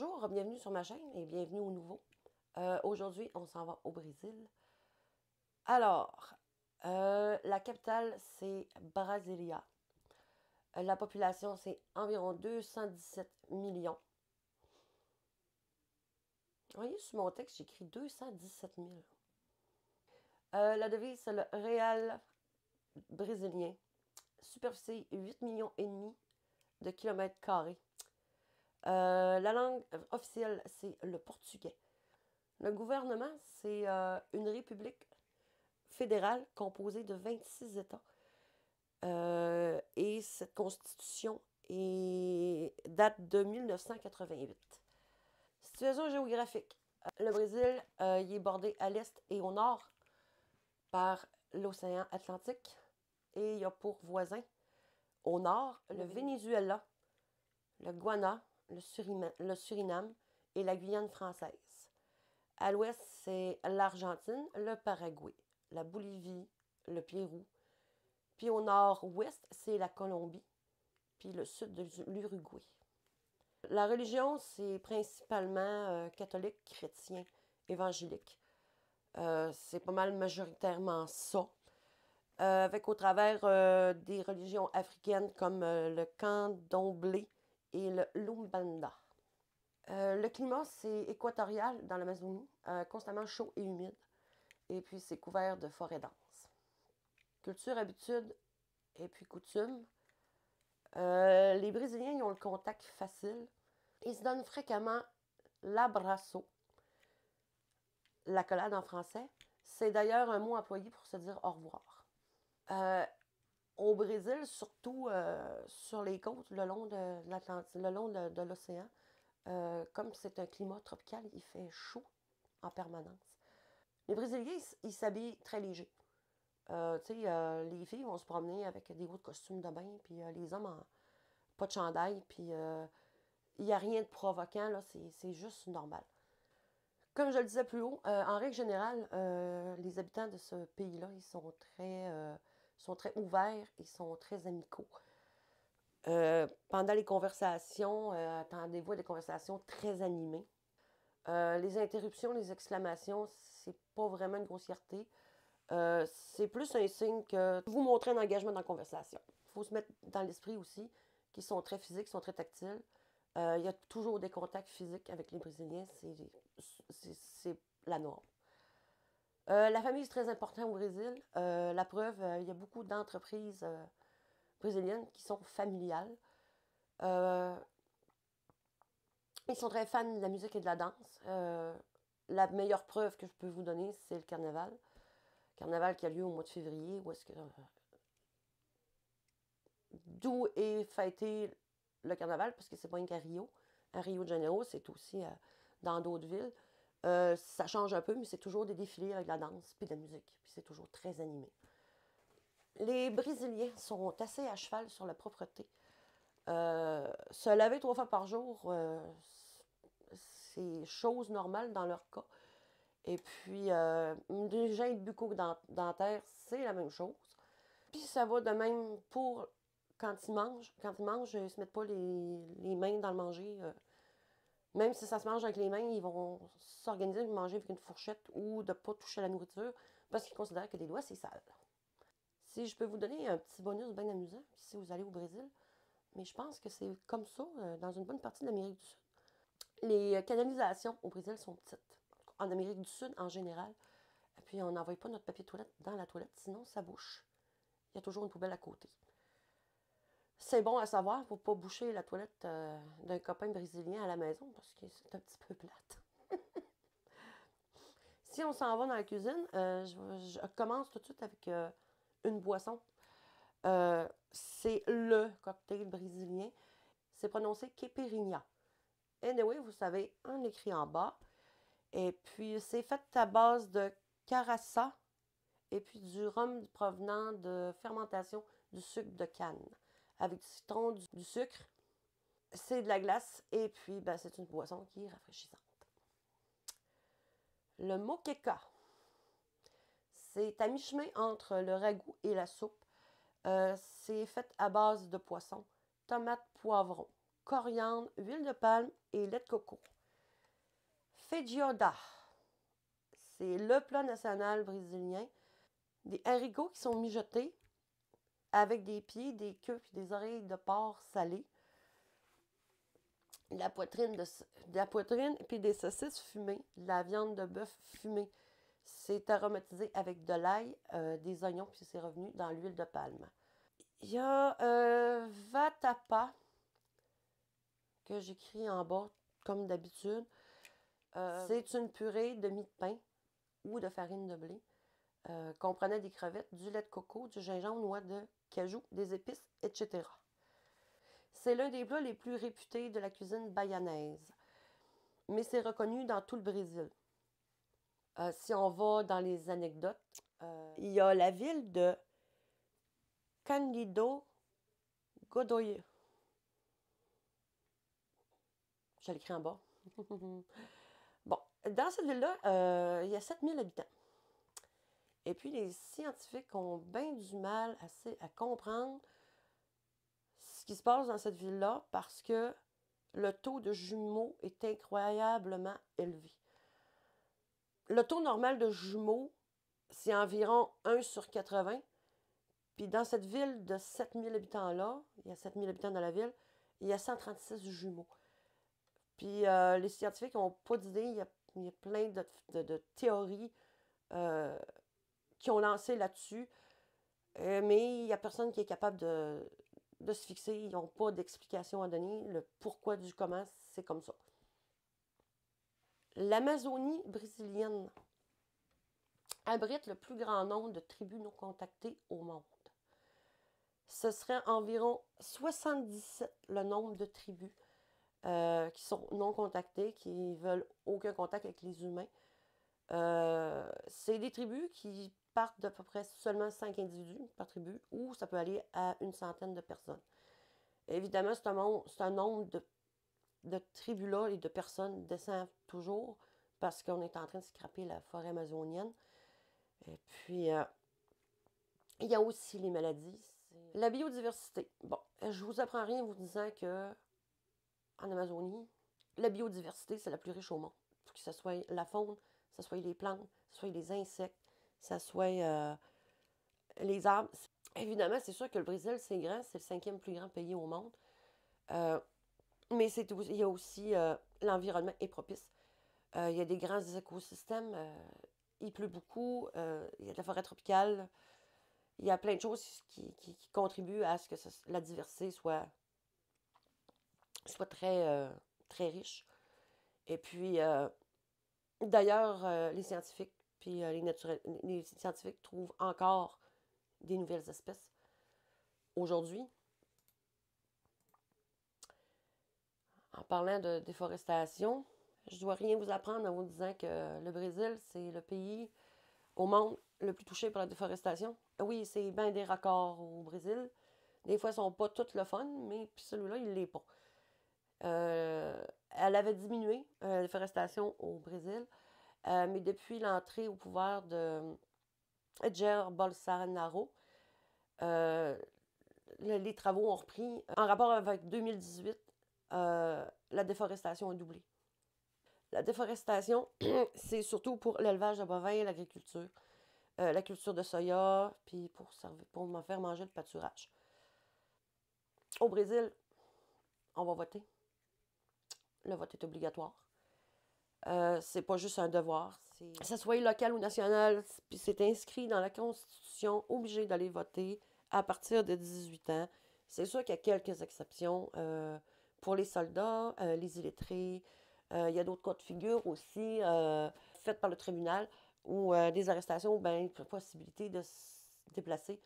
Bonjour, bienvenue sur ma chaîne et bienvenue au nouveau. Aujourd'hui, on s'en va au Brésil. Alors, la capitale, c'est Brasilia. La population, c'est environ 217 millions. Vous voyez, sur mon texte, j'écris 217 000. La devise, c'est le réal brésilien. Superficie, 8 millions et demi de kilomètres carrés. La langue officielle, c'est le portugais. Le gouvernement, c'est une république fédérale composée de 26 États. Et cette constitution date de 1988. Situation géographique. Le Brésil, il est bordé à l'est et au nord par l'océan Atlantique. Et il y a pour voisins, au nord, le Venezuela, le Guyana, le Suriname et la Guyane française. À l'ouest, c'est l'Argentine, le Paraguay, la Bolivie, le Pérou. Puis au nord-ouest, c'est la Colombie, puis le sud de l'Uruguay. La religion, c'est principalement catholique, chrétien, évangélique. C'est pas mal majoritairement ça. Avec au travers des religions africaines comme le candomblé et le lumbanda. Le climat, c'est équatorial dans l'Amazonie, constamment chaud et humide. Et puis, c'est couvert de forêts denses. Culture, habitude et puis coutume. Les Brésiliens, ils ont le contact facile. Ils se donnent fréquemment l'abraço, l'accolade en français. C'est d'ailleurs un mot employé pour se dire au revoir. Au Brésil, surtout sur les côtes, le long de l'Atlantique, le long de l'océan, comme c'est un climat tropical, il fait chaud en permanence. Les Brésiliens, ils s'habillent très léger. Les filles vont se promener avec des hauts costumes de bain, puis les hommes, pas de chandail, puis il n'y a rien de provoquant, là, c'est juste normal. Comme je le disais plus haut, en règle générale, les habitants de ce pays-là, ils sont très ouverts, ils sont très amicaux. Pendant les conversations, attendez-vous à des conversations très animées. Les interruptions, les exclamations, c'est pas vraiment une grossièreté. C'est plus un signe que vous montrez un engagement dans la conversation. Il faut se mettre dans l'esprit aussi qu'ils sont très physiques, ils sont très tactiles. Il y a toujours des contacts physiques avec les Brésiliens, c'est la norme. La famille, c'est très important au Brésil. La preuve, il y a beaucoup d'entreprises brésiliennes qui sont familiales. Ils sont très fans de la musique et de la danse. La meilleure preuve que je peux vous donner, c'est le carnaval. Carnaval qui a lieu au mois de février, d'où est fêté le carnaval, parce que c'est pas qu'à Rio. À Rio de Janeiro, c'est aussi dans d'autres villes. Ça change un peu, mais c'est toujours des défilés avec de la danse puis de la musique. Puis c'est toujours très animé. Les Brésiliens sont assez à cheval sur la propreté. Se laver 3 fois par jour, c'est chose normale dans leur cas. Et puis, une hygiène bucco-dentaire, c'est la même chose. Puis ça va de même pour quand ils mangent. Quand ils mangent, ils ne se mettent pas les mains dans le manger. Même si ça se mange avec les mains, ils vont s'organiser de manger avec une fourchette ou de ne pas toucher à la nourriture parce qu'ils considèrent que les doigts, c'est sale. Si je peux vous donner un petit bonus bien amusant, si vous allez au Brésil, mais je pense que c'est comme ça dans une bonne partie de l'Amérique du Sud. Les canalisations au Brésil sont petites. En Amérique du Sud, en général. Et puis, on n'envoie pas notre papier de toilette dans la toilette, sinon ça bouche. Il y a toujours une poubelle à côté. C'est bon à savoir pour ne pas boucher la toilette d'un copain brésilien à la maison, parce que c'est un petit peu plate. Si on s'en va dans la cuisine, je commence tout de suite avec une boisson. C'est le cocktail brésilien. C'est prononcé caipirinha. Anyway, vous savez, on écrit en bas. Et puis, c'est fait à base de caraça et puis du rhum provenant de fermentation du sucre de canne. Avec du citron, du sucre, c'est de la glace et puis ben, c'est une boisson qui est rafraîchissante. Le moqueca, c'est à mi-chemin entre le ragoût et la soupe. C'est fait à base de poisson, tomates, poivrons, coriandre, huile de palme et lait de coco. Feijoada, c'est le plat national brésilien. Des haricots qui sont mijotés avec des pieds, des queues et des oreilles de porc salées. De la poitrine puis des saucisses fumées, de la viande de bœuf fumée. C'est aromatisé avec de l'ail, des oignons, puis c'est revenu dans l'huile de palme. Il y a vatapa, que j'écris en bas, comme d'habitude. C'est une purée de mie de pain ou de farine de blé. Comprenait des crevettes, du lait de coco, du gingembre, noix de cajou, des épices, etc. C'est l'un des plats les plus réputés de la cuisine bayanaise, mais c'est reconnu dans tout le Brésil. Si on va dans les anecdotes, il y a la ville de Candido Godoy. Je l'écris en bas. Bon, dans cette ville-là, il y a 7000 habitants. Et puis, les scientifiques ont bien du mal à comprendre ce qui se passe dans cette ville-là parce que le taux de jumeaux est incroyablement élevé. Le taux normal de jumeaux, c'est environ 1 sur 80. Puis dans cette ville de 7000 habitants-là, il y a 7000 habitants dans la ville, il y a 136 jumeaux. Puis les scientifiques n'ont pas d'idée. Il y a plein de théories qui ont lancé là-dessus. Mais il n'y a personne qui est capable de se fixer. Ils n'ont pas d'explication à donner. Le pourquoi du comment, c'est comme ça. L'Amazonie brésilienne abrite le plus grand nombre de tribus non contactées au monde. Ce serait environ 77 le nombre de tribus qui sont non contactées, qui veulent aucun contact avec les humains. C'est des tribus qui partent d'à peu près seulement 5 individus par tribu, ou ça peut aller à une centaine de personnes. Évidemment, c'est un nombre de tribus-là et de personnes descend toujours parce qu'on est en train de scraper la forêt amazonienne. Et puis, il y a aussi les maladies. La biodiversité. Bon, je vous apprends rien en vous disant que en Amazonie, la biodiversité, c'est la plus riche au monde. Que ce soit la faune, que ce soit les plantes, que ce soit les insectes, que ce soit les arbres. Évidemment, c'est sûr que le Brésil, c'est grand, c'est le 5e plus grand pays au monde. Mais il y a aussi l'environnement est propice. Il y a des grands écosystèmes. Il pleut beaucoup. Il y a de la forêt tropicale. Il y a plein de choses qui contribuent à ce que la diversité soit très, très riche. Et puis, d'ailleurs, les scientifiques puis les scientifiques trouvent encore des nouvelles espèces aujourd'hui. En parlant de déforestation, je ne dois rien vous apprendre en vous disant que le Brésil, c'est le pays au monde le plus touché par la déforestation. Oui, c'est bien des raccords au Brésil. Des fois, ils ne sont pas tous le fun, mais puis celui-là, il ne l'est pas. Elle avait diminué la déforestation au Brésil, mais depuis l'entrée au pouvoir de Jair Bolsonaro, les travaux ont repris. En rapport avec 2018, la déforestation a doublé. La déforestation, c'est surtout pour l'élevage de bovins et l'agriculture. La culture de soya, puis pour m'en faire manger le pâturage. Au Brésil, on va voter. Le vote est obligatoire. C'est pas juste un devoir. Que ce soit local ou national, puis c'est inscrit dans la Constitution, obligé d'aller voter à partir de 18 ans. C'est sûr qu'il y a quelques exceptions pour les soldats, les illettrés. Il y a d'autres cas de figure aussi faites par le tribunal ou des arrestations ou bien possibilité de se déplacer.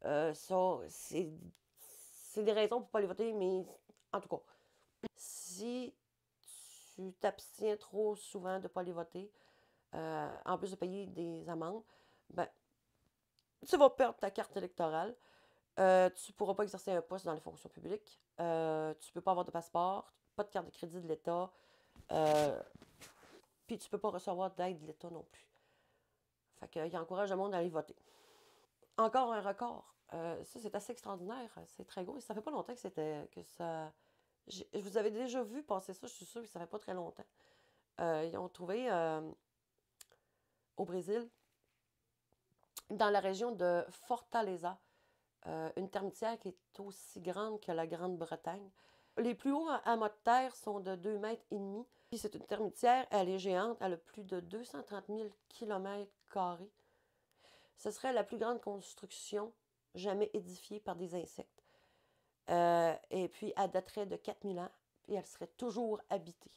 Ça, c'est des raisons pour ne pas aller voter, mais en tout cas, si tu t'abstiens trop souvent de ne pas aller voter, en plus de payer des amendes, ben, tu vas perdre ta carte électorale. Tu ne pourras pas exercer un poste dans les fonctions publiques. Tu ne peux pas avoir de passeport, pas de carte de crédit de l'État. Puis tu ne peux pas recevoir d'aide de l'État non plus. Fait qu'il encourage le monde à aller voter. Encore un record. Ça, c'est assez extraordinaire. C'est très gros. Ça fait pas longtemps que ça Je vous avais déjà vu passer ça, je suis sûre que ça fait pas très longtemps. Ils ont trouvé au Brésil, dans la région de Fortaleza, une termitière qui est aussi grande que la Grande-Bretagne. Les plus hauts amas de terre sont de 2,5 mètres. Puis c'est une termitière, elle est géante, elle a plus de 230 000 km². Ce serait la plus grande construction jamais édifiée par des insectes. Et puis, elle daterait de 4000 ans, et elle serait toujours habitée.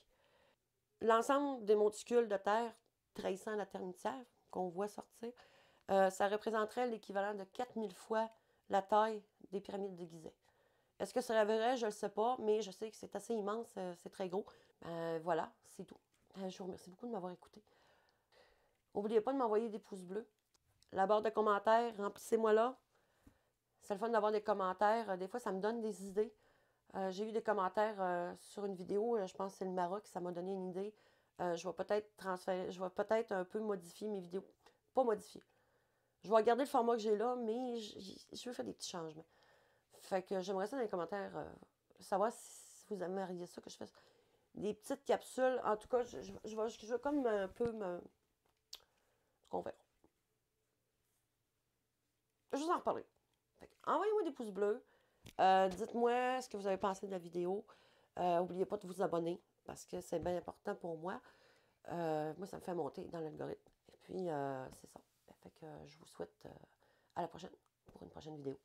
L'ensemble des monticules de terre trahissant la termitière qu'on voit sortir, ça représenterait l'équivalent de 4000 fois la taille des pyramides de Gizeh. Est-ce que c'est vrai? Je ne le sais pas, mais je sais que c'est assez immense, c'est très gros. Voilà, c'est tout. Je vous remercie beaucoup de m'avoir écouté. N'oubliez pas de m'envoyer des pouces bleus. La barre de commentaires, remplissez-moi là. C'est le fun d'avoir des commentaires. Des fois, ça me donne des idées. J'ai eu des commentaires sur une vidéo, je pense que c'est le Maroc, ça m'a donné une idée. Je vais peut-être transférer, je vais peut-être un peu modifier mes vidéos. Pas modifier. Je vais garder le format que j'ai là, mais je veux faire des petits changements. Fait que j'aimerais ça dans les commentaires, savoir si vous aimeriez ça que je fasse des petites capsules. En tout cas, je vais comme un peu me... On verra. Je vous en reparlerai. Envoyez-moi des pouces bleus. Dites-moi ce que vous avez pensé de la vidéo. N'oubliez pas de vous abonner parce que c'est bien important pour moi. Moi, ça me fait monter dans l'algorithme. Et puis, c'est ça. Fait que je vous souhaite à la prochaine pour une prochaine vidéo.